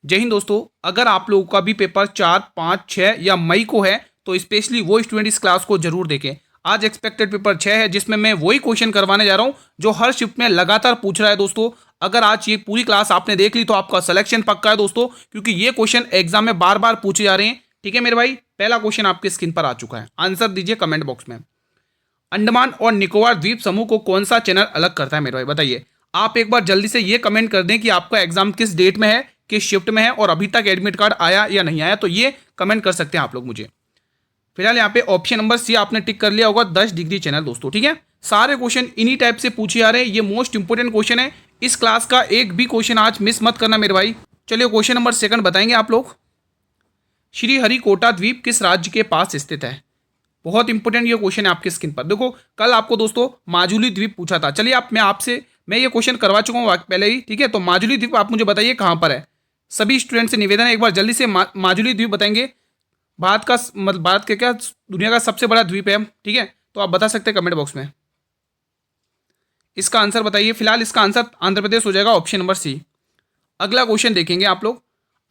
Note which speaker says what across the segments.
Speaker 1: जय हिंद दोस्तों। अगर आप लोगों का भी पेपर 4, 5, 6 या मई को है तो स्पेशली वो स्टूडेंट इस क्लास को जरूर देखें। आज एक्सपेक्टेड पेपर 6 है जिसमें मैं वही क्वेश्चन करवाने जा रहा हूं जो हर शिफ्ट में लगातार पूछ रहा है दोस्तों। अगर आज ये पूरी क्लास आपने देख ली तो आपका सिलेक्शन पक्का है दोस्तों, क्योंकि ये क्वेश्चन एग्जाम में बार बार पूछे जा रहे हैं। ठीक है मेरे भाई, पहला क्वेश्चन आपके स्क्रीन पर आ चुका है, आंसर दीजिए कमेंट बॉक्स में। अंडमान और निकोबार द्वीप समूह को कौन सा चैनल अलग करता है मेरे भाई, बताइए। आप एक बार जल्दी से ये कमेंट कर दें कि आपका एग्जाम किस डेट में है, किस शिफ्ट में है और अभी तक एडमिट कार्ड आया या नहीं आया, तो ये कमेंट कर सकते हैं आप लोग मुझे। फिलहाल यहाँ पे ऑप्शन नंबर सी आपने टिक कर लिया होगा, 10 डिग्री चैनल दोस्तों। ठीक है, सारे क्वेश्चन इन्हीं टाइप से पूछे जा रहे हैं, ये मोस्ट इंपोर्टेंट क्वेश्चन है। इस क्लास का एक भी क्वेश्चन आज मिस मत करना मेरे भाई। चलिए क्वेश्चन नंबर सेकंड बताएंगे आप लोग। श्रीहरिकोटा द्वीप किस राज्य के पास स्थित है? बहुत इंपॉर्टेंट ये क्वेश्चन है आपके स्क्रीन पर। देखो कल आपको दोस्तों माजुली द्वीप पूछा था। चलिए आप मैं ये क्वेश्चन करवा चुका हूँ पहले ही। ठीक है, तो माजुली द्वीप आप मुझे बताइए कहाँ पर है। सभी स्टूडेंट से निवेदन है एक बार जल्दी से माजुली द्वीप बताएंगे। भारत का मतलब भारत के क्या दुनिया का सबसे बड़ा द्वीप है। ठीक है, तो आप बता सकते हैं कमेंट बॉक्स में, इसका आंसर बताइए। फिलहाल इसका आंसर आंध्र प्रदेश हो जाएगा, ऑप्शन नंबर सी। अगला क्वेश्चन देखेंगे आप लोग।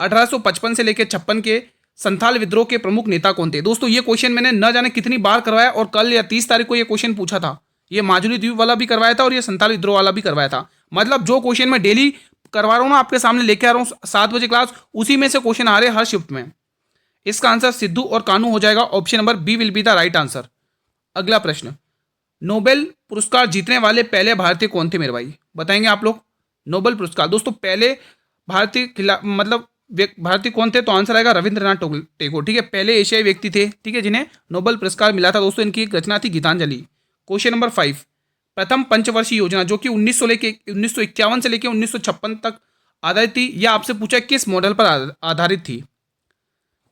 Speaker 1: 1855 से लेकर 56 के संथाल विद्रोह के प्रमुख नेता कौन थे? दोस्तों ये क्वेश्चन मैंने न जाने कितनी बार करवाया और कल या 30 तारीख को ये क्वेश्चन पूछा था। ये माजुली द्वीप वाला भी करवाया था और ये संथाल विद्रोह वाला भी करवाया था। मतलब जो क्वेश्चन मैं डेली करवा रहा हूँ ना, आपके सामने लेके आ रहा हूँ 7 बजे क्लास, उसी में से क्वेश्चन आ रहे हैं हर शिफ्ट में। इसका आंसर सिद्धू और कानू हो जाएगा, option number B will be the right answer. अगला प्रश्न, नोबेल पुरस्कार जीतने वाले पहले भारतीय कौन थे मेरे भाई, बताएंगे आप लोग। नोबेल पुरस्कार दोस्तों पहले भारतीय भारतीय कौन थे, तो आंसर आएगा रविंद्रनाथ टैगोर। ठीक है, पहले एशियाई व्यक्ति थे, ठीक है, जिन्हें नोबेल पुरस्कार मिला था दोस्तों। इनकी एक रचना थी गीतांजलि। क्वेश्चन नंबर 5, प्रथम पंचवर्षीय योजना जो कि 1951 से लेकर 1956 तक आधारित थी, यह आपसे पूछा किस मॉडल पर आधारित थी?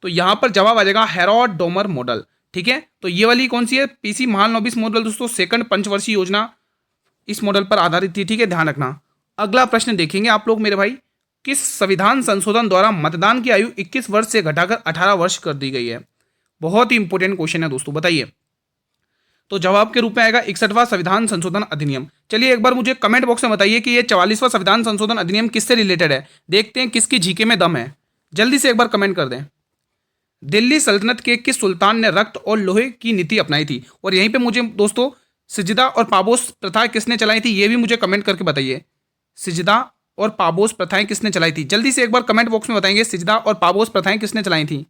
Speaker 1: तो यहां पर जवाब आ जाएगा हेरोड डोमर मॉडल। ठीक है, तो ये वाली कौन सी है? पीसी महालनोबिस मॉडल दोस्तों, सेकंड पंचवर्षीय योजना इस मॉडल पर आधारित थी। ठीक है, ध्यान रखना। अगला प्रश्न देखेंगे आप लोग मेरे भाई। किस संविधान संशोधन द्वारा मतदान की आयु 21 वर्ष से घटाकर 18 वर्ष कर दी गई है? बहुत ही इंपॉर्टेंट क्वेश्चन है दोस्तों, बताइए। तो जवाब के रूप में आएगा 61वां संविधान संशोधन अधिनियम। चलिए एक बार मुझे कमेंट बॉक्स में बताइए कि ये 44वां संविधान संशोधन अधिनियम किससे रिलेटेड है। देखते हैं किसकी जीके में दम है, जल्दी से एक बार कमेंट कर दें। दिल्ली सल्तनत के किस सुल्तान ने रक्त और लोहे की नीति अपनाई थी? और यहीं पे मुझे दोस्तों सिजदा और पाबोस प्रथाएं किसने चलाई थी, ये भी मुझे कमेंट करके बताइए। सिजदा और पाबोस प्रथाएं किसने चलाई थी? जल्दी से एक बार कमेंट बॉक्स में बताएंगे, सिजदा और पाबोस प्रथाएं किसने चलाई थी,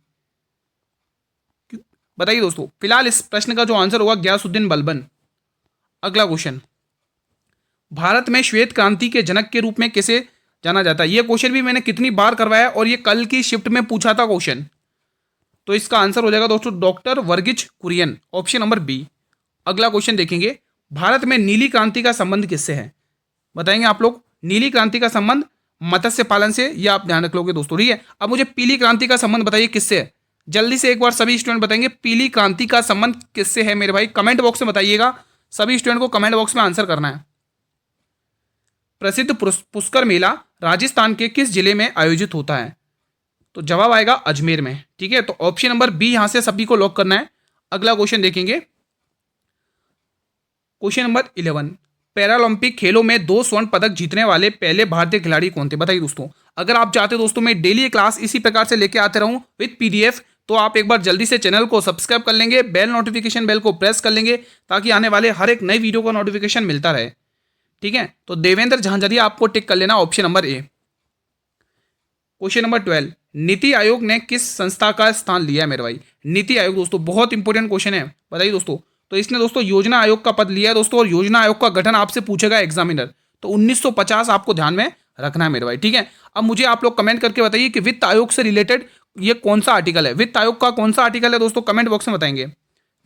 Speaker 1: बताइए दोस्तों। फिलहाल इस प्रश्न का जो आंसर होगा गयासुद्दीन बलबन। अगला क्वेश्चन, भारत में श्वेत क्रांति के जनक के रूप में किसे जाना जाता है? यह क्वेश्चन भी मैंने कितनी बार करवाया और ये कल की शिफ्ट में पूछा था क्वेश्चन। तो इसका आंसर हो जाएगा दोस्तों doctor Verghese Kurien, option number B. अगला क्वेश्चन देखेंगे, भारत में नीली क्रांति का संबंध किससे है? बताएंगे आप लोग। नीली क्रांति का संबंध मत्स्य पालन से, यह आप ध्यान रख लोगे दोस्तों। ठीक है, अब मुझे पीली क्रांति का संबंध बताइए किससे है। जल्दी से एक बार सभी स्टूडेंट बताएंगे पीली क्रांति का संबंध किससे है मेरे भाई, कमेंट बॉक्स में बताइएगा। सभी स्टूडेंट को कमेंट बॉक्स में आंसर करना है। प्रसिद्ध पुष्कर मेला राजस्थान के किस जिले में आयोजित होता है? तो जवाब आएगा अजमेर में। ठीक है, तो ऑप्शन नंबर बी यहां से सभी को लॉक करना है। अगला क्वेश्चन देखेंगे, क्वेश्चन नंबर 11, पैरालंपिक खेलों में 2 स्वर्ण पदक जीतने वाले पहले भारतीय खिलाड़ी कौन थे? बताइए दोस्तों। अगर आप चाहते हो दोस्तों मैं डेली क्लास इसी प्रकार से लेके आते रहूं विद पीडीएफ, तो आप एक बार जल्दी से चैनल को सब्सक्राइब कर लेंगे, बेल नोटिफिकेशन बेल को प्रेस कर लेंगे ताकि आने वाले हर एक नई वीडियो का नोटिफिकेशन मिलता रहे। ठीक है, तो देवेंद्र झांझरिया आपको टिक कर लेना, option number A. Question number 12, NITI Aayog ने किस संस्था का स्थान लिया है मेरे भाई? नीति आयोग दोस्तों बहुत इंपॉर्टेंट क्वेश्चन है, बताइए दोस्तों। तो इसने दोस्तों योजना आयोग का पद लिया है दोस्तों, और योजना आयोग का गठन आपसे पूछेगा एग्जामिनर, तो 1950 आपको ध्यान में रखना है मेरे भाई। ठीक है, अब मुझे आप लोग कमेंट करके बताइए कि वित्त आयोग से रिलेटेड ये कौन सा आर्टिकल है। वित्त आयोग का कौन सा आर्टिकल है दोस्तों, कमेंट बॉक्स में बताएंगे।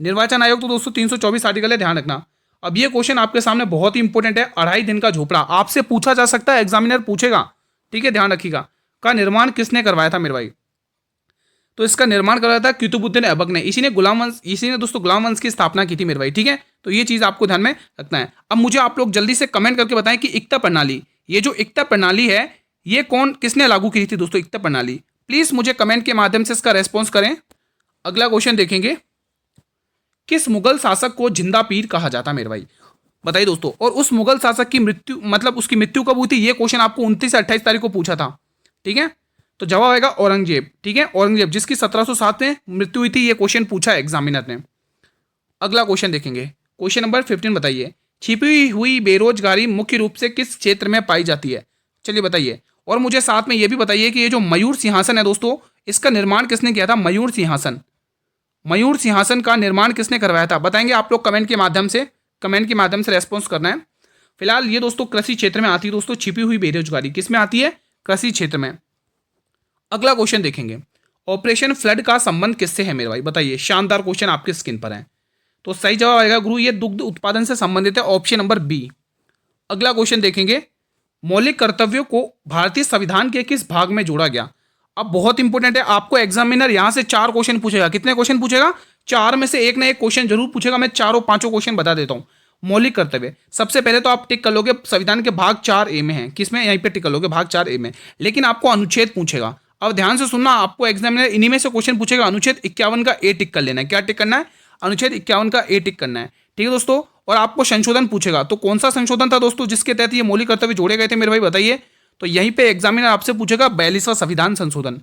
Speaker 1: निर्वाचन आयोग तो दोस्तों 324 आर्टिकल है, ध्यान रखना। अब ये क्वेश्चन आपके सामने बहुत ही इंपॉर्टेंट है, 2.5 दिन का झोपड़ा आपसे पूछा जा सकता है, एग्जामिनर पूछेगा। ठीक है, ध्यान रखिएगा। का निर्माण किसने करवाया था मेरे भाई? तो इसका निर्माण करवाया था कुतुबुद्दीन ऐबक ने। इसी ने दोस्तों गुलाम वंश की स्थापना की थी मेरे भाई। ठीक है, तो ये चीज आपको ध्यान में रखना है। अब मुझे आप लोग जल्दी से कमेंट करके बताएं कि इक्ता प्रणाली, ये जो इक्ता प्रणाली है ये किसने लागू की थी दोस्तों, इक्ता प्रणाली? प्लीज मुझे कमेंट के माध्यम से इसका रेस्पॉन्स करें। अगला क्वेश्चन देखेंगे, किस मुगल शासक को जिंदा पीर कहा जाता मेरे भाई? बताइए दोस्तों। और उस मुगल शासक की मृत्यु, मतलब उसकी मृत्यु कब हुई थी, ये क्वेश्चन आपको 29 से 28 तारीख को पूछा था। ठीक है, तो जवाब आएगा औरंगजेब। ठीक है, औरंगजेब जिसकी 1707 में मृत्यु हुई थी। ये क्वेश्चन पूछा है एग्जामिनर ने। अगला क्वेश्चन देखेंगे, क्वेश्चन नंबर 15 बताइए, छिपी हुई बेरोजगारी मुख्य रूप से किस क्षेत्र में पाई जाती है? चलिए बताइए। और मुझे साथ में ये भी बताइए कि ये जो मयूर सिंहासन है दोस्तों, इसका निर्माण किसने किया था? मयूर सिंहासन, मयूर सिंहासन का निर्माण किसने करवाया था? बताएंगे आप लोग कमेंट के माध्यम से, कमेंट के माध्यम से रेस्पॉन्स करना है। फिलहाल ये दोस्तों कृषि क्षेत्र में आती है दोस्तों, छिपी हुई बेरोजगारी किस में आती है? कृषि क्षेत्र में। अगला क्वेश्चन देखेंगे, ऑपरेशन फ्लड का संबंध किससे है मेरे भाई? बताइए, शानदार क्वेश्चन आपके स्क्रीन पर है। तो सही जवाब आएगा गुरु, ये दुग्ध उत्पादन से संबंधित है, ऑप्शन नंबर बी। अगला क्वेश्चन देखेंगे, मौलिक कर्तव्यों को भारतीय संविधान के किस भाग में जोड़ा गया? अब बहुत इंपॉर्टेंट है, आपको एग्जामिनर यहां से 4 क्वेश्चन पूछेगा। कितने क्वेश्चन पूछेगा? 4 में से एक ना एक क्वेश्चन जरूर पूछेगा। मैं चारों पांचों क्वेश्चन बता देता हूं। मौलिक कर्तव्य, सबसे पहले तो आप टिक कर लोगे संविधान के भाग 4A में है। किसमें? यहीं पे टिक कर लोगे, भाग 4A में। लेकिन आपको अनुच्छेद पूछेगा। अब ध्यान से सुनना, आपको एग्जामिनर इन्हीं में से क्वेश्चन पूछेगा। अनुच्छेद 51 का ए टिक कर लेना है। क्या टिक करना है? अनुच्छेद 51 का ए टिक करना है। ठीक है दोस्तों। और आपको संशोधन पूछेगा, तो कौन सा संशोधन था दोस्तों जिसके तहत ये मौलिक कर्तव्य जोड़े गए थे मेरे भाई? बताइए। तो यहीं पे एग्जामिनर आपसे पूछेगा 42वां संविधान संशोधन।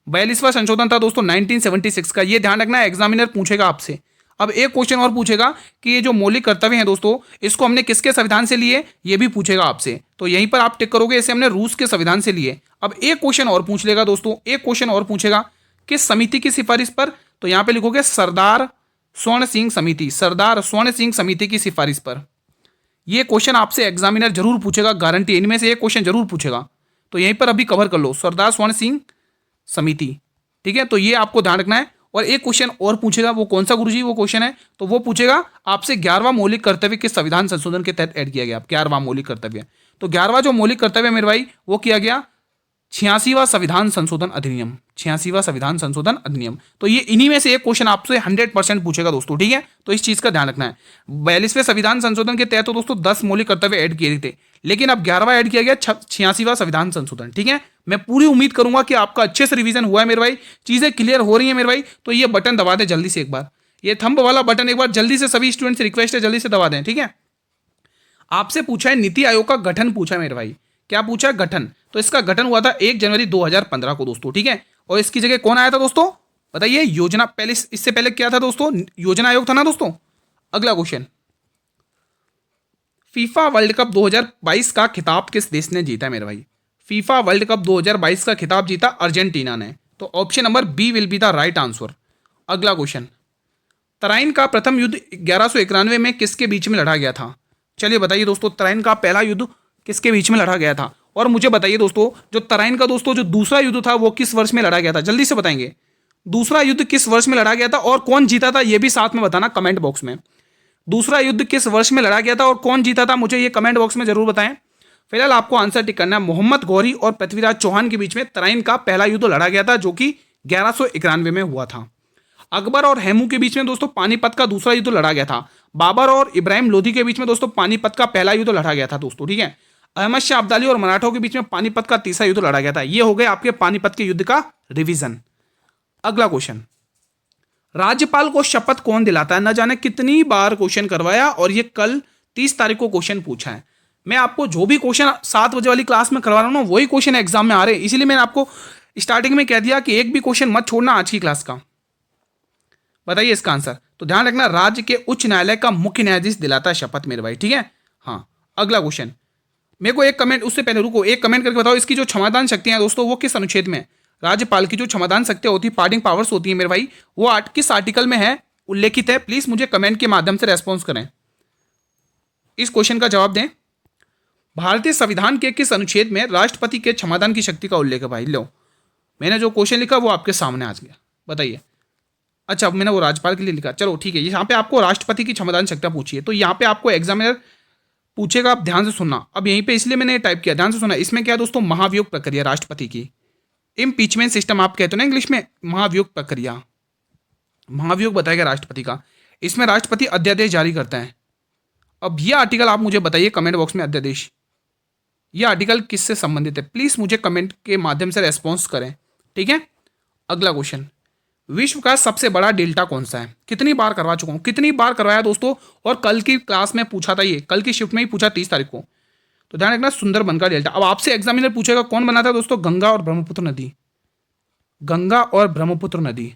Speaker 1: 42वां संशोधन था दोस्तों 1976 का। ये ध्यान रखना है, एग्जामिनर पूछेगा आपसे। अब एक क्वेश्चन और पूछेगा कि ये जो मौलिक कर्तव्य हैं दोस्तों, इसको हमने किसके संविधान से लिए? ये भी पूछेगा आपसे। तो यहीं पर आप टिक करोगे, इसे हमने रूस के संविधान से लिए। अब एक क्वेश्चन और पूछ लेगा दोस्तों, एक क्वेश्चन और पूछेगा, किस समिति की सिफारिश पर? तो यहां पे लिखोगे सरदार स्वर्ण सिंह समिति, सरदार स्वर्ण सिंह समिति की सिफारिश पर। ये क्वेश्चन आपसे एग्जामिनर जरूर पूछेगा, गारंटी। इनमें से एक क्वेश्चन जरूर पूछेगा। तो यहीं पर अभी कवर कर लो, सरदार स्वर्ण सिंह समिति। ठीक है, तो ये आपको ध्यान रखना है। और एक क्वेश्चन और पूछेगा, वो कौन सा गुरुजी वो क्वेश्चन है? तो वो पूछेगा आपसे 11वां मौलिक कर्तव्य किस संविधान संशोधन के तहत ऐड किया गया? 11वां मौलिक कर्तव्य। तो 11वां जो मौलिक कर्तव्य मेरे भाई, वो किया गया 86वां संविधान संशोधन अधिनियम, 86वां संविधान संशोधन अधिनियम। तो ये इन्हीं में से एक क्वेश्चन आपसे 100% पूछेगा दोस्तों। ठीक है, तो इस चीज का ध्यान रखना है। 42वें संविधान संशोधन के तहत तो दोस्तों 10 मौलिक कर्तव्य ऐड किए थे, लेकिन अब 11वां ऐड किया गया 86वां संविधान संशोधन। ठीक है, मैं पूरी उम्मीद करूंगा कि आपका अच्छे से रिवीजन हुआ है मेरे भाई, चीजें क्लियर हो रही है मेरे भाई। तो ये बटन दबा दे जल्दी से एक बार, ये थंब वाला बटन एक बार जल्दी से, सभी स्टूडेंट से रिक्वेस्ट है जल्दी से दबा दें। ठीक है, आपसे पूछा है नीति आयोग का गठन पूछा है मेरे भाई। क्या पूछा है? गठन। तो इसका गठन हुआ था 1 जनवरी 2015 को दोस्तों। ठीक है, और इसकी जगह कौन आया था दोस्तों? बताइए। योजना, पहले इससे पहले क्या था दोस्तों? योजना आयोग था ना दोस्तों। अगला क्वेश्चन, फीफा वर्ल्ड कप 2022 का खिताब किस देश ने जीता मेरे भाई? फीफा वर्ल्ड कप 2022 का खिताब जीता अर्जेंटीना ने। तो option number B will be the right answer. अगला क्वेश्चन, तराइन का प्रथम युद्ध 1191 में किसके बीच में लड़ा गया था? चलिए बताइए दोस्तों, तराइन का पहला युद्ध किसके बीच में लड़ा गया था? और मुझे बताइए दोस्तों, जो तराइन का दोस्तों जो दूसरा युद्ध था वो किस वर्ष में लड़ा गया था? जल्दी से बताएंगे, दूसरा युद्ध किस वर्ष में लड़ा गया था और कौन जीता था? ये भी साथ में बताना कमेंट बॉक्स में। दूसरा युद्ध किस वर्ष में लड़ा गया था और कौन जीता था, मुझे ये कमेंट बॉक्स में जरूर बताएं। फिलहाल आपको आंसर टिक करना है। मोहम्मद गौरी और पृथ्वीराज चौहान के बीच में तराइन का पहला युद्ध लड़ा गया था, जो कि 1191 में हुआ था। अकबर और हेमू के बीच में दोस्तों पानीपत का दूसरा युद्ध लड़ा गया था। बाबर और इब्राहिम लोधी के बीच में दोस्तों पानीपत का पहला युद्ध लड़ा गया था दोस्तों। ठीक है, अहमद शाह अब्दाली और मराठों के बीच में पानीपत का तीसरा युद्ध लड़ा गया था। ये हो गए आपके पानीपत के युद्ध का रिवीजन। अगला क्वेश्चन, राज्यपाल को शपथ कौन दिलाता है? न जाने कितनी बार क्वेश्चन करवाया और ये कल 30 तारीख को क्वेश्चन पूछा है। मैं आपको जो भी क्वेश्चन 7 बजे वाली क्लास में करवा रहा हूं ना, वही क्वेश्चन एग्जाम में आ रहे हैं। इसीलिए मैंने आपको स्टार्टिंग में कह दिया कि एक भी क्वेश्चन मत छोड़ना आज की क्लास का। बताइए इसका आंसर। तो ध्यान रखना, राज्य के उच्च न्यायालय का मुख्य न्यायाधीश दिलाता है शपथ मेरे भाई। ठीक है, हाँ। अगला क्वेश्चन, मेरे को एक कमेंट, उससे पहले रुको, एक कमेंट करके बताओ इसकी जो क्षमादान शक्तियां दोस्तों वो किस अनुच्छेद में? राज्यपाल की जो क्षमादान शक्तियां होती है, पार्डिंग पावर्स होती है मेरे भाई, वो किस आर्टिकल में है उल्लेखित है? प्लीज मुझे कमेंट के माध्यम से रेस्पॉन्स करें, इस क्वेश्चन का जवाब दें। भारतीय संविधान के किस अनुच्छेद में राष्ट्रपति के क्षमादान की शक्ति का उल्लेख है भाई? लो, मैंने जो क्वेश्चन लिखा वो आपके सामने आ गया। बताइए। अच्छा, मैंने वो राज्यपाल के लिए लिखा, चलो ठीक है। यहाँ पे आपको राष्ट्रपति की क्षमादान शक्तियां पूछी है, तो यहाँ पे आपको एग्जामिनर पूछेगा, आप ध्यान से सुनना। अब यहीं पे इसलिए मैंने टाइप किया, ध्यान से सुनना। इसमें क्या दोस्तों? महाभियोग प्रक्रिया राष्ट्रपति की, इम्पीचमेंट सिस्टम आप कहते हो ना इंग्लिश में, महाभियोग प्रक्रिया, महाभियोग बताएगा राष्ट्रपति का। इसमें राष्ट्रपति अध्यादेश जारी करता है। अब ये आर्टिकल आप मुझे बताइए कमेंट बॉक्स में, अध्यादेश, ये आर्टिकल किससे संबंधित है? प्लीज मुझे कमेंट के माध्यम से रेस्पॉन्स करें। ठीक है, अगला क्वेश्चन, विश्व का सबसे बड़ा डेल्टा कौन सा है? कितनी बार करवा चुका हूं, कितनी बार करवाया दोस्तों, और कल की क्लास में पूछा था, ये कल की शिफ्ट में ही पूछा 30 तारीख को। तो ध्यान रखना, सुंदरबन का डेल्टा। अब आपसे एग्जामिनर पूछेगा कौन बना था दोस्तों? गंगा और ब्रह्मपुत्र नदी। गंगा और ब्रह्मपुत्र नदी।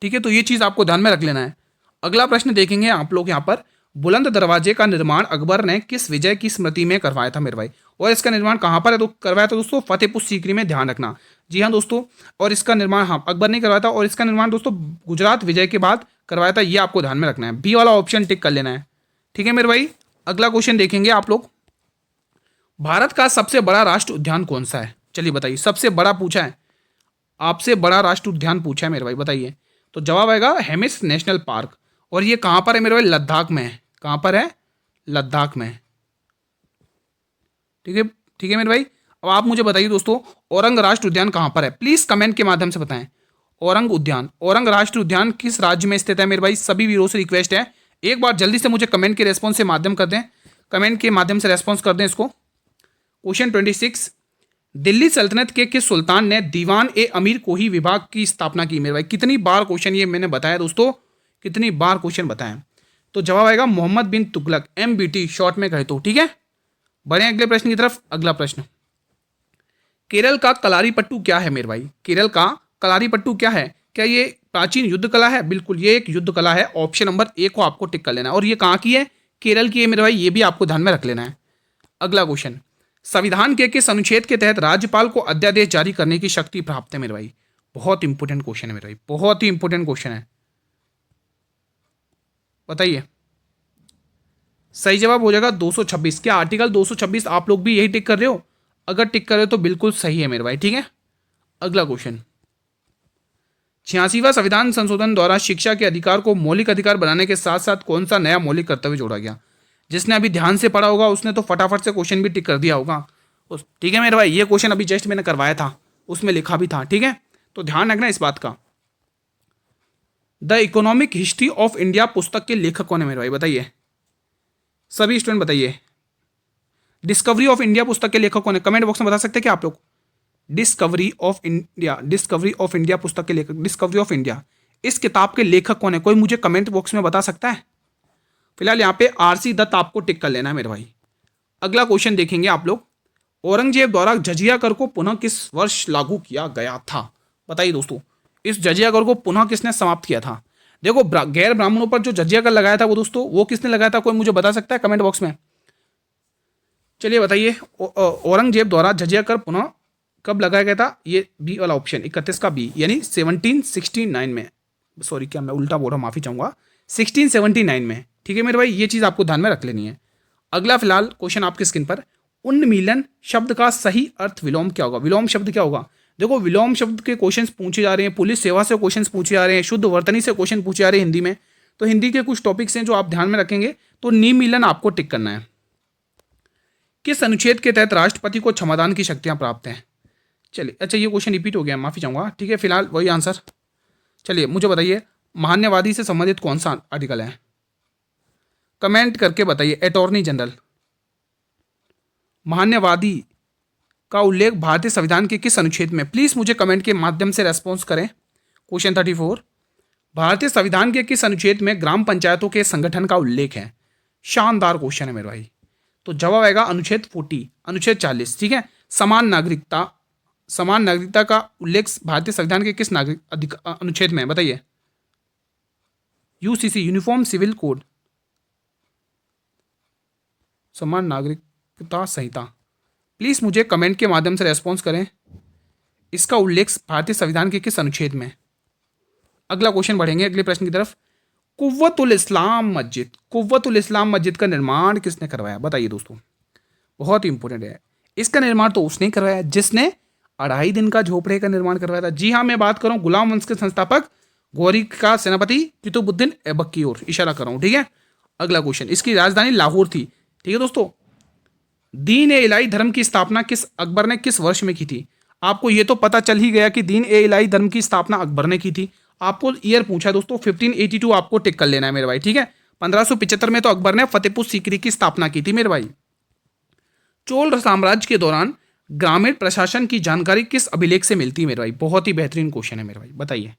Speaker 1: ठीक है, तो ये चीज आपको ध्यान में रख लेना है। अगला प्रश्न देखेंगे आप लोग यहाँ पर, बुलंद दरवाजे का निर्माण अकबर ने किस विजय की स्मृति में करवाया था मेरे भाई, और इसका निर्माण कहाँ पर है तो करवाया था दोस्तों फतेहपुर सीकरी में, ध्यान रखना। जी हाँ दोस्तों, और इसका निर्माण हाँ अकबर ने करवाया था, और इसका निर्माण दोस्तों गुजरात विजय के बाद करवाया था, ये आपको ध्यान में रखना है। बी वाला ऑप्शन टिक कर लेना है। ठीक है मेरे भाई, अगला क्वेश्चन देखेंगे आप लोग, भारत का सबसे बड़ा राष्ट्र उद्यान कौन सा है? चलिए बताइए, सबसे बड़ा पूछा है आपसे, बड़ा राष्ट्र उद्यान पूछा है मेरे भाई, बताइए। तो जवाब आएगा हेमिस नेशनल पार्क, और ये कहां पर है मेरे भाई? लद्दाख में है। कहां पर है? लद्दाख में। ठीक है, ठीक है मेरे भाई। अब आप मुझे बताइए दोस्तों, औरंग राष्ट्र उद्यान कहां पर है? प्लीज कमेंट के माध्यम से बताएं। औरंग उद्यान, औरंग राष्ट्र उद्यान किस राज्य में स्थित है मेरे भाई? सभी वीरों से रिक्वेस्ट है, एक बार जल्दी से मुझे कमेंट के रेस्पॉन्स से माध्यम कर दें, कमेंट के माध्यम से रेस्पॉन्स कर दें इसको। क्वेश्चन 26, दिल्ली सल्तनत के किस सुल्तान ने दीवान ए अमीर कोही विभाग की स्थापना की मेरे भाई? कितनी बार क्वेश्चन ये मैंने बताया दोस्तों, कितनी बार क्वेश्चन बताया। तो जवाब आएगा मोहम्मद बिन तुगलक, MBT शॉर्ट में कहे तो। ठीक है, बढ़े अगले प्रश्न की तरफ। अगला प्रश्न, केरल का कलारीपट्टू क्या है मेरे भाई? केरल का कलारीपट्टू क्या है? क्या ये प्राचीन युद्ध कला है? बिल्कुल, ये एक युद्ध कला है। ऑप्शन नंबर ए को आपको टिक कर लेना है। और ये कहाँ की है? केरल की है मेरे भाई, ये भी आपको ध्यान में रख लेना है। अगला क्वेश्चन, संविधान के किस अनुच्छेद के तहत राज्यपाल को अध्यादेश जारी करने की शक्ति प्राप्त है मेरे भाई? बहुत इंपॉर्टेंट क्वेश्चन है मेरे भाई, बहुत ही इंपॉर्टेंट क्वेश्चन है, बताइए। सही जवाब हो जाएगा 226। क्या आर्टिकल 226 आप लोग भी यही टिक कर रहे हो? अगर टिक कर रहे हो तो बिल्कुल सही है मेरे भाई। ठीक है, अगला क्वेश्चन, 86वां संविधान संशोधन द्वारा शिक्षा के अधिकार को मौलिक अधिकार बनाने के साथ साथ कौन सा नया मौलिक कर्तव्य जोड़ा गया? जिसने अभी ध्यान से पढ़ा होगा उसने तो फटाफट से क्वेश्चन भी टिक कर दिया होगा। ठीक है मेरे भाई, ये क्वेश्चन अभी जस्ट मैंने करवाया था, उसमें लिखा भी था। ठीक है, तो ध्यान रखना इस बात का। The economic history of India पुस्तक के लेखक कौन है मेरे भाई? बताइए, सभी स्टूडेंट बताइए। डिस्कवरी ऑफ इंडिया पुस्तक के लेखक कौन है? कमेंट बॉक्स में बता सकते हैं क्या आप लोग? Discovery of India, discovery of India पुस्तक के लेखक, डिस्कवरी ऑफ इंडिया, इस किताब के लेखक कौन है? कोई मुझे कमेंट बॉक्स में बता सकता है? फिलहाल यहाँ पे RC दत्त आपको टिक कर लेना है मेरे भाई। अगला क्वेश्चन देखेंगे आप लोग, औरंगजेब द्वारा जजिया कर को पुनः किस वर्ष लागू किया गया था? बताइए दोस्तों, इस जजिया कर को पुनः किसने समाप्त किया था? देखो, गैर ब्राह्मणों पर जो जजिया कर लगाया था वो दोस्तों, वो किसने लगाया था? कोई मुझे बता सकता है कमेंट बॉक्स में? चलिए बताइए, औरंगजेब द्वारा जजिया कर पुनः कब लगाया गया था? ये बी वाला ऑप्शन 31 का बी, यानी 1769 में। सॉरी, क्या मैं उल्टा बोल रहा हूँ, माफी चाहूंगा, 1679 में। ठीक है मेरे भाई, ये चीज आपको ध्यान में रख लेनी है। अगला फिलहाल क्वेश्चन आपके स्क्रीन पर, उन्मीलन शब्द का सही अर्थ विलोम क्या होगा? विलोम शब्द क्या होगा? देखो, विलोम शब्द के क्वेश्चंस पूछे जा रहे हैं, पुलिस सेवा से क्वेश्चंस पूछे जा रहे हैं, शुद्ध वर्तनी से क्वेश्चन पूछे जा रहे हैं हिंदी में। तो हिंदी के कुछ टॉपिक्स हैं जो आप ध्यान में रखेंगे, तो निमीलन आपको टिक करना है। किस अनुच्छेद के तहत राष्ट्रपति को क्षमादान की शक्तियां प्राप्त हैं? चलिए, अच्छा ये क्वेश्चन रिपीट हो गया, माफी चाहूंगा। ठीक है, फिलहाल वही आंसर। चलिए मुझे बताइए, महान्यवादी से संबंधित कौन सा आर्टिकल है? कमेंट करके बताइए। अटॉर्नी जनरल, महान्यवादी का उल्लेख भारतीय संविधान के किस अनुच्छेद में? प्लीज मुझे कमेंट के माध्यम से रेस्पॉन्स करें। क्वेश्चन 34, भारतीय संविधान के किस अनुच्छेद में ग्राम पंचायतों के संगठन का उल्लेख है? शानदार क्वेश्चन है मेरे भाई। तो जवाब आएगा अनुच्छेद 40, अनुच्छेद 40। ठीक है, समान नागरिकता, समान नागरिकता का उल्लेख भारतीय संविधान के किस अनुच्छेद में? बताइए। UCC, यूनिफॉर्म सिविल कोड, समान नागरिकता संहिता। प्लीज मुझे कमेंट के माध्यम से रेस्पॉन्स करें, इसका उल्लेख भारतीय संविधान के किस अनुच्छेद में? अगला क्वेश्चन बढ़ेंगे अगले प्रश्न की तरफ। कुव्वतुल इस्लाम मस्जिद, कुव्वतुल इस्लाम मस्जिद का निर्माण किसने करवाया? बताइए दोस्तों, बहुत ही इंपॉर्टेंट है। इसका निर्माण तो उसने करवाया जिसने 2.5 दिन का झोपड़े का निर्माण करवाया था। जी हाँ, मैं बात कर रहा हूँ गुलाम वंश के संस्थापक गौरी का सेनापति कुतुबुद्दीन ऐबक की ओर इशारा कर रहा हूँ। ठीक है, अगला क्वेश्चन, इसकी राजधानी लाहौर थी। ठीक है दोस्तों, दीन ए इलाही धर्म की स्थापना अकबर ने किस वर्ष में की थी? आपको ये तो पता चल ही गया कि दीन ए इलाही धर्म की स्थापना अकबर ने की थी। आपको ईयर पूछा दोस्तों, 1582 आपको टिक कर लेना है मेरे भाई। ठीक है, 1575 में तो अकबर ने फतेहपुर सीकरी की स्थापना की थी मेरे भाई। चोल साम्राज्य के दौरान ग्रामीण प्रशासन की जानकारी किस अभिलेख से मिलती है मेरे भाई? बहुत ही बेहतरीन क्वेश्चन है मेरे भाई, बताइए।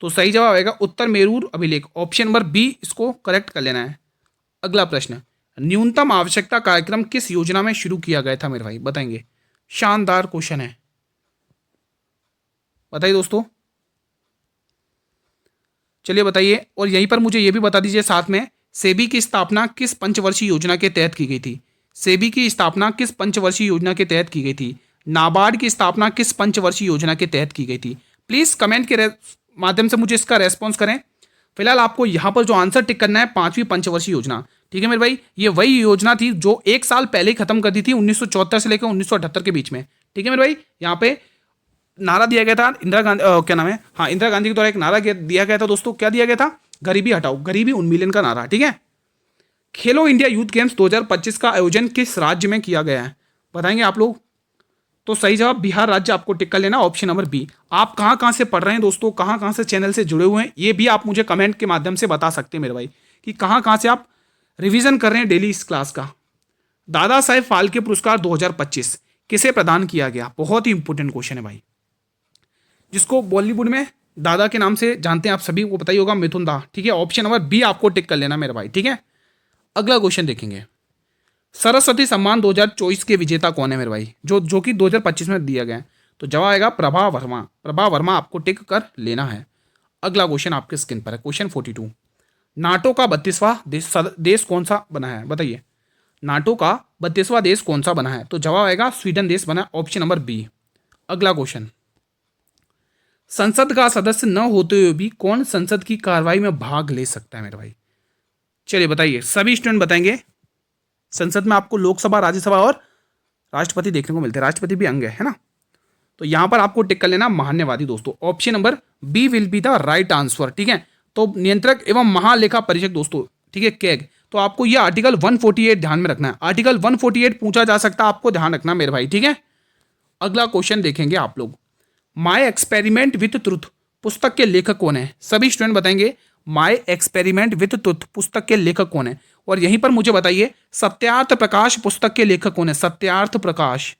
Speaker 1: तो सही जवाब आएगा उत्तर मेरूर अभिलेख, ऑप्शन नंबर बी, इसको करेक्ट कर लेना है। अगला प्रश्न, न्यूनतम आवश्यकता कार्यक्रम किस योजना में शुरू किया गया था मेरे भाई? बताएंगे। शानदार क्वेश्चन है, बताइए दोस्तों, चलिए बताइए। और यहीं पर मुझे ये भी बता दीजिए साथ में, सेबी की स्थापना किस पंचवर्षीय योजना के तहत की गई थी? सेबी की स्थापना किस पंचवर्षीय योजना के तहत की गई थी? नाबार्ड की स्थापना किस पंचवर्षीय योजना के तहत की गई थी? प्लीज कमेंट के माध्यम से मुझे इसका रेस्पॉन्स करें। फिलहाल आपको यहाँ पर जो आंसर टिक करना है, पांचवी पंचवर्षीय योजना। ठीक है मेरे भाई, ये वही योजना थी जो एक साल पहले ही खत्म कर दी थी, 1974 से लेकर 1978 के बीच में। ठीक है मेरे भाई, यहाँ पे नारा दिया गया था इंदिरा गांधी, क्या नाम है, हाँ, इंदिरा गांधी के द्वारा एक नारा दिया गया था दोस्तों। क्या दिया गया था? गरीबी हटाओ, गरीबी उन्मूलन का नारा। ठीक है। खेलो इंडिया यूथ गेम्स 2025 का आयोजन किस राज्य में किया गया है? बताएंगे आप लोग? तो सही जवाब बिहार राज्य आपको टिक कर लेना, ऑप्शन नंबर बी। आप कहाँ कहाँ से पढ़ रहे हैं दोस्तों, कहाँ कहाँ से चैनल से जुड़े हुए हैं, ये भी आप मुझे कमेंट के माध्यम से बता सकते हैं मेरे भाई, कि कहाँ कहाँ से आप रिवीजन कर रहे हैं डेली इस क्लास का। दादा साहेब फाल्के पुरस्कार 2025 किसे प्रदान किया गया? बहुत ही इंपॉर्टेंट क्वेश्चन है भाई, जिसको बॉलीवुड में दादा के नाम से जानते हैं आप सभी को पता ही होगा, मिथुन दा। ठीक है, ऑप्शन नंबर बी आपको टिक कर लेना मेरे भाई। ठीक है, अगला क्वेश्चन देखेंगे। सरस्वती सम्मान 2024 के विजेता कौन है मेरे भाई, जो कि 2025 में दिया गया है? तो जवाब आएगा प्रभा वर्मा। प्रभा वर्मा आपको टिक कर लेना है। अगला क्वेश्चन आपके स्क्रीन पर है, क्वेश्चन 42। नाटो का 32वां देश कौन सा बना है? बताइए, नाटो का 32वां देश कौन सा बना है? तो जवाब आएगा स्वीडन देश बना, ऑप्शन नंबर बी। अगला क्वेश्चन, संसद का सदस्य न होते हुए भी कौन संसद की कार्रवाई में भाग ले सकता है मेरे भाई? चलिए बताइए, सभी स्टूडेंट बताएंगे। संसद में आपको लोकसभा, राज्यसभा और राष्ट्रपति देखने को मिलते हैं, राष्ट्रपति भी अंग है ना। तो यहां पर आपको टिक कर लेना महान्यवादी दोस्तों, option number B will be the right answer. ठीक है, तो नियंत्रक एवं महालेखा परीक्षक दोस्तों, ठीक है, कैग। तो आपको यह आर्टिकल 148 ध्यान में रखना है, आर्टिकल 148 पूछा जा सकता है, आपको ध्यान रखना मेरे भाई। ठीक है, अगला क्वेश्चन देखेंगे आप लोग। माई एक्सपेरिमेंट विथ ट्रुथ पुस्तक के लेखक कौन है? सभी स्टूडेंट बताएंगे, माई एक्सपेरिमेंट विथ ट्रुथ पुस्तक के लेखक कौन है? और यहीं पर मुझे बताइए, सत्यार्थ प्रकाश पुस्तक के लेखक कौन है? सत्यार्थ प्रकाश,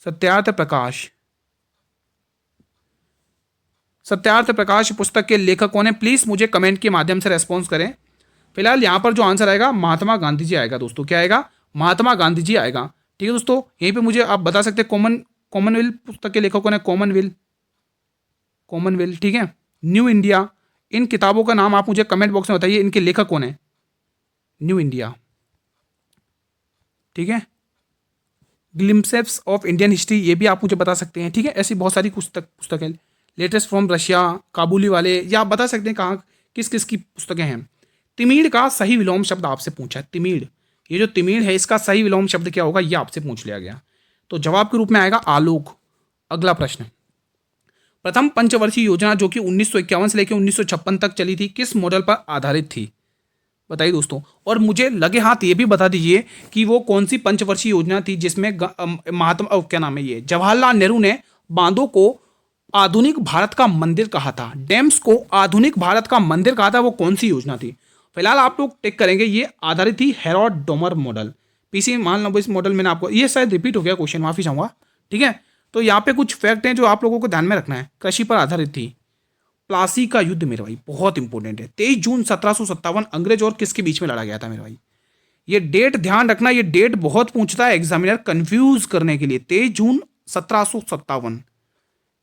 Speaker 1: सत्यार्थ प्रकाश, सत्यार्थ प्रकाश पुस्तक के लेखक कौन है? प्लीज मुझे कमेंट के माध्यम से रेस्पॉन्स करें। फिलहाल यहां पर जो आंसर आएगा महात्मा गांधी जी आएगा दोस्तों। क्या आएगा? महात्मा गांधी जी आएगा। ठीक है दोस्तों, यहीं पे मुझे आप बता सकते हैं कॉमनवेल्थ पुस्तक के लेखक कौन है? Commonwealth, Commonwealth. ठीक है, न्यू इंडिया, इन किताबों का नाम आप मुझे कमेंट बॉक्स में बताइए, इनके लेखक कौन है? New India. ठीक है, ग्लिम्पसेस ऑफ इंडियन हिस्ट्री, ये भी आप मुझे बता सकते हैं। ठीक है, ऐसी बहुत सारी पुस्तक है। लेटेस्ट फ्रॉम रशिया, काबुली वाले, या आप बता सकते हैं कहाँ किस किस की पुस्तकें हैं। तिमीड़ का सही विलोम शब्द आपसे पूछा है। तिमीड़, ये जो तिमीड़ है इसका सही विलोम शब्द क्या होगा, ये आपसे पूछ लिया गया। तो जवाब के रूप में आएगा आलोक। अगला प्रश्न, प्रथम पंचवर्षीय योजना जो कि 1951 से लेकर 1956 तक चली थी, किस मॉडल पर आधारित थी? बताइए दोस्तों। और मुझे लगे हाथ ये भी बता दीजिए कि वो कौन सी पंचवर्षीय योजना थी जिसमें महात्मा क्या नाम है, ये जवाहरलाल नेहरू ने बांधों को आधुनिक भारत का मंदिर कहा था, डैम्स को आधुनिक भारत का मंदिर कहा था, वो कौन सी योजना थी? फिलहाल आप लोग टिक करेंगे, ये आधारित थी हेरोड डोमर मॉडल। पीसी मान लो इस मॉडल में आपको, ये शायद रिपीट हो गया क्वेश्चन, माफी चाहूंगा। ठीक है, तो यहाँ पे कुछ फैक्ट हैं जो आप लोगों को ध्यान में रखना है। कृषि पर आधारित थी। प्लासी का युद्ध मेरे भाई बहुत इंपॉर्टेंट है, 23 जून 1757 अंग्रेज और किसके बीच में लड़ा गया था मेरे भाई? ये डेट ध्यान रखना, ये डेट बहुत पूछता है एग्जामिनर कंफ्यूज करने के लिए। 23 जून 1757,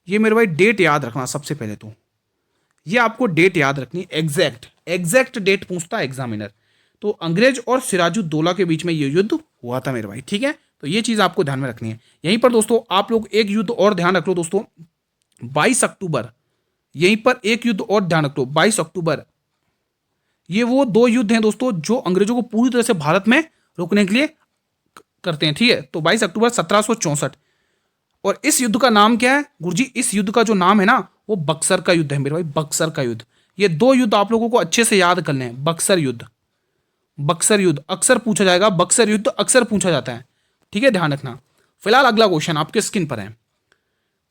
Speaker 1: ये मेरे भाई डेट याद रखना सबसे पहले तो, ये आपको डेट याद रखनी, एग्जैक्ट डेट पूछता है एग्जामिनर। तो अंग्रेज और सिराजुद्दौला के बीच में ये युद्ध हुआ था मेरे भाई। ठीक है, तो ये चीज आपको ध्यान में रखनी है। यहीं पर दोस्तों आप लोग एक युद्ध और ध्यान रख लो दोस्तों, 22 अक्टूबर, यहीं पर एक युद्ध और ध्यान रख लो, 22 अक्टूबर। ये वो दो युद्ध हैं दोस्तों जो अंग्रेजों को पूरी तरह से भारत में रोकने के लिए करते हैं। ठीक है, तो 22 अक्टूबर 1764। और इस युद्ध का नाम क्या है गुरुजी? इस युद्ध का जो नाम है ना, वो बक्सर का युद्ध है मेरे भाई, बक्सर का युद्ध। ये दो युद्ध आप लोगों को अच्छे से याद करने हैं। बक्सर युद्ध, बक्सर युद्ध अक्सर पूछा जाएगा, बक्सर युद्ध अक्सर पूछा जाता है। ठीक है, ध्यान रखना। फिलहाल अगला क्वेश्चन आपके स्क्रीन पर है।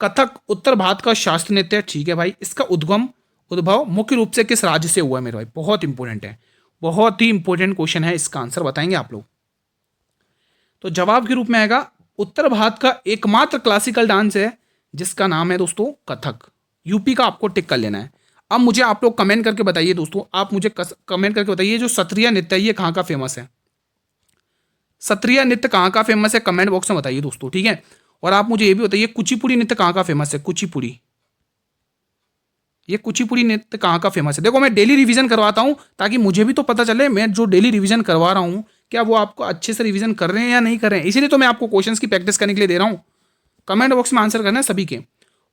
Speaker 1: कथक उत्तर भारत का शास्त्रीय नृत्य। ठीक है भाई, इसका उद्भव मुख्य रूप से किस राज्य से हुआ है मेरे भाई? बहुत इंपॉर्टेंट है, बहुत ही इंपॉर्टेंट क्वेश्चन है, इसका आंसर बताएंगे आप लोग। तो जवाब के रूप में आएगा उत्तर भारत का एकमात्र क्लासिकल डांस है जिसका नाम है दोस्तों कथक। यूपी का आपको टिक कर लेना है। अब मुझे आप लोग कमेंट करके बताइए दोस्तों, आप मुझे कमेंट करके बताइए जो सत्रिया नृत्य है ये कहाँ का फेमस है? सत्रिया नृत्य कहाँ का फेमस है? कमेंट बॉक्स में बताइए दोस्तों। ठीक है, और आप मुझे ये भी बताइए कुचिपुड़ी नृत्य कहाँ का फेमस है? कुचिपुड़ी, ये कुचिपुड़ी नृत्य कहाँ का फेमस है? देखो मैं डेली रिवीजन करवाता हूँ ताकि मुझे भी तो पता चले मैं जो डेली रिवीजन करवा रहा हूँ क्या वो आपको अच्छे से रिवीजन कर रहे हैं या नहीं कर रहे हैं, इसीलिए तो मैं आपको क्वेश्चंस की प्रैक्टिस करने के लिए दे रहा हूँ। कमेंट बॉक्स में आंसर करना है सभी के।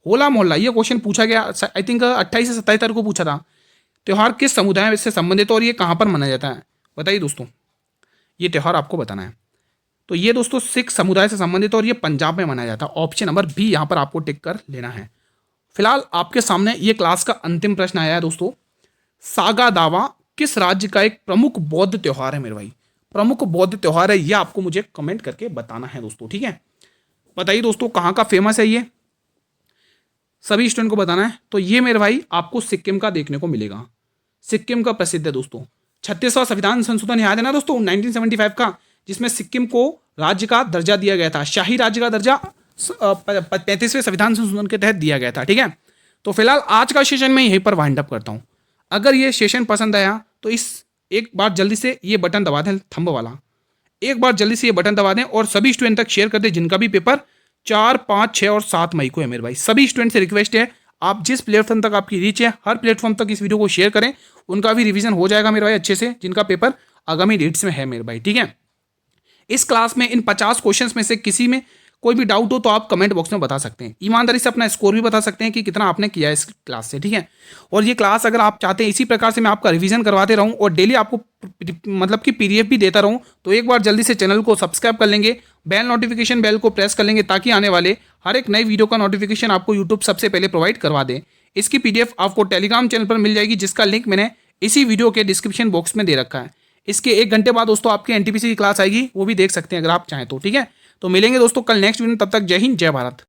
Speaker 1: होला मोहल्ला, ये क्वेश्चन पूछा गया आई थिंक 28 से 27 तारीख को पूछा था। त्यौहार किस समुदाय से संबंधित है और ये कहाँ पर मनाया जाता है? बताइए दोस्तों, ये त्यौहार आपको बताना है। तो ये दोस्तों सिख समुदाय से संबंधित और ये पंजाब में मनाया जाता है। ऑप्शन नंबर बी यहाँ पर आपको टिक कर लेना है। फिलहाल आपके सामने ये क्लास का अंतिम प्रश्न आया है दोस्तों। सागा दावा किस राज्य का एक प्रमुख बौद्ध त्यौहार है मेरे भाई? प्रमुख बौद्ध त्यौहार है, ये आपको मुझे कमेंट करके बताना है दोस्तों, ठीक है। बताइए दोस्तों कहाँ का फेमस है ये, सभी स्टूडेंट को बताना है। तो ये मेरे भाई आपको सिक्किम का देखने को मिलेगा, सिक्किम का प्रसिद्ध है दोस्तों। 36वां संविधान संशोधन याद है ना दोस्तों 1975 का, जिसमें सिक्किम को राज्य का दर्जा दिया गया था, शाही राज्य का दर्जा 35वें संविधान संशोधन के तहत दिया गया था, ठीक है। तो फिलहाल आज का सेशन मैं यहीं पर वाइंड अप करता हूँ। अगर ये सेशन पसंद आया तो इस एक बार जल्दी से ये बटन दबा दें, थंब वाला, एक बार जल्दी से ये बटन दबा दें और सभी स्टूडेंट तक शेयर कर दें जिनका भी पेपर 4, 5, 6 और 7 मई को है मेरे भाई। सभी स्टूडेंट से रिक्वेस्ट है आप जिस प्लेटफॉर्म तक आपकी रीच है हर प्लेटफॉर्म तक इस वीडियो को शेयर करें, उनका भी रिवीजन हो जाएगा मेरे भाई अच्छे से, जिनका पेपर आगामी डेट्स में है मेरे भाई, ठीक है। इस क्लास में इन 50 क्वेश्चंस में से किसी में कोई भी डाउट हो तो आप कमेंट बॉक्स में बता सकते हैं। ईमानदारी से अपना स्कोर भी बता सकते हैं कि कितना आपने किया है इस क्लास से, ठीक है। और ये क्लास अगर आप चाहते हैं इसी प्रकार से मैं आपका रिवीजन करवाते रहूं और डेली आपको मतलब कि पीडीएफ भी देता रहूं, तो एक बार जल्दी से चैनल को सब्सक्राइब कर लेंगे, बेल नोटिफिकेशन बेल को प्रेस कर लेंगे ताकि आने वाले हर एक नई वीडियो का नोटिफिकेशन आपको यूट्यूब सबसे पहले प्रोवाइड करवा दे। इसकी पीडीएफ आपको टेलीग्राम चैनल पर मिल जाएगी, जिसका लिंक मैंने इसी वीडियो के डिस्क्रिप्शन बॉक्स में दे रखा है। इसके 1 घंटे बाद दोस्तों आपकी एनटीपीसी की क्लास आएगी, वो भी देख सकते हैं अगर आप चाहें तो, ठीक है। तो मिलेंगे दोस्तों कल नेक्स्ट वीडियो, तब तक जय हिंद जय भारत।